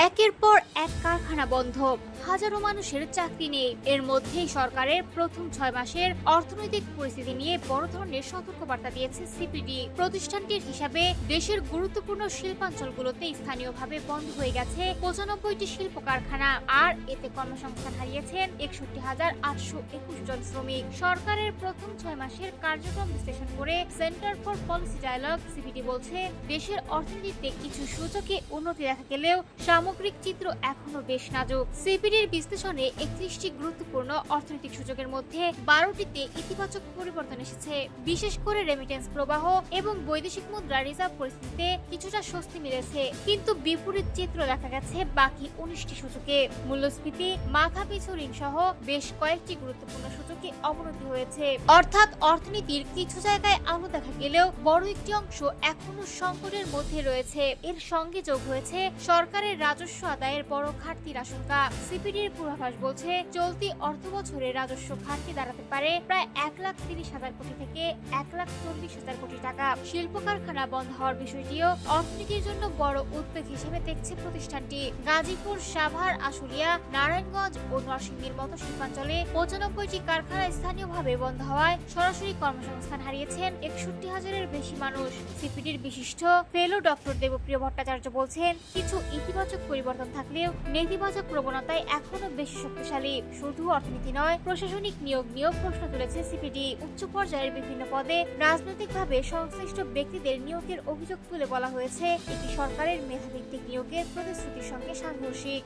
একের পর এক কারখানা বন্ধ, হাজারো মানুষের চাকরি নেই। এর মধ্যেই সরকারের প্রথম ৬ মাসের অর্থনৈতিক পরিস্থিতি নিয়ে বড় ধরনের সতর্কবার্তা দিয়েছে সিপিডি। প্রতিষ্ঠানটির হিসাবে দেশের গুরুত্বপূর্ণ শিল্পাঞ্চলগুলোতে স্থানীয়ভাবে বন্ধ হয়ে গেছে ৯৫টি শিল্প কারখানা, আর এতে কর্মসংস্থান হারিয়েছেন ৬১,৮২১ জন শ্রমিক। সরকারের প্রথম ৬ মাসের কার্যক্রম বিশ্লেষণ করে Centre for Policy Dialogue CPD বলছে, দেশের অর্থনীতিতে কিছু সূচকে উন্নতি দেখা গেলেও সামগ্রিক চিত্র এখনো বেশ নাজুক। সিপিডির বিশ্লেষণে ৩১টি গুরুত্বপূর্ণ অর্থনৈতিক সূচকের মধ্যে ১২টিতে ইতিবাচক পরিবর্তন এসেছে। বিশেষ করে রেমিটেন্স প্রবাহ এবং বৈদেশিক মুদ্রা রিজার্ভ পরিস্থিতিতে কিছুটা স্বস্তি মিলেছে, কিন্তু বিপরীত চিত্র দেখা গেছে বাকি ১৯টি সূচকে। মূল্যস্ফীতি, মাথাপিছু ঋণ সহ বেশ কয়েকটি গুরুত্বপূর্ণ সূচকে অবনতি হয়েছে। অর্থাৎ অর্থনীতির কিছু জায়গায় আলো দেখা গেলেও বড় একটি অংশ এখনো সংকটের মধ্যে রয়েছে। এর সঙ্গে যোগ হয়েছে সরকারের রাজস্ব আদায়ের বড় ঘাটতির আশঙ্কা। সিপিডির পূর্বাভাস বলছে, চলতি অর্থবছরে রাজস্ব ঘাটতি দাঁড়াতে পারে প্রায় ১,৩০,০০০ কোটি থেকে ১,৪০,০০০ কোটি টাকা। শিল্প কারখানা বন্ধ হওয়ার বিষয়টিও অর্থনীতির জন্য বড় উদ্বেগ হিসেবে দেখছে প্রতিষ্ঠানটি। গাজীপুর, সাভার, আশুলিয়া, নারায়ণগঞ্জ ও নরসিংদীর মতো শিল্পাঞ্চলে ৯৫টি কারখানা স্থানীয়ভাবে বন্ধ হওয়ায় সরাসরি কর্মসংস্থান হারিয়েছেন ৬১,০০০-এর বেশি মানুষ। সিপিডির বিশিষ্ট ফেলো ডক্টর দেবপ্রিয় ভট্টাচার্য বলছেন, কিছু ইতিবাচক পরিবর্তন থাকলেও নেতিবাচক প্রবণতায় এখনো বেশি শক্তিশালী। শুধু অর্থনীতি নয়, প্রশাসনিক নিয়োগ নিয়েও প্রশ্ন তুলেছে সিপিডি। উচ্চ পর্যায়ের বিভিন্ন পদে রাজনৈতিকভাবে সংশ্লিষ্ট ব্যক্তিদের নিয়োগের অভিযোগ তুলে বলা হয়েছে, এটি সরকারের মেধাভিত্তিক নিয়োগের প্রতিশ্রুতির সঙ্গে সাংঘর্ষিক।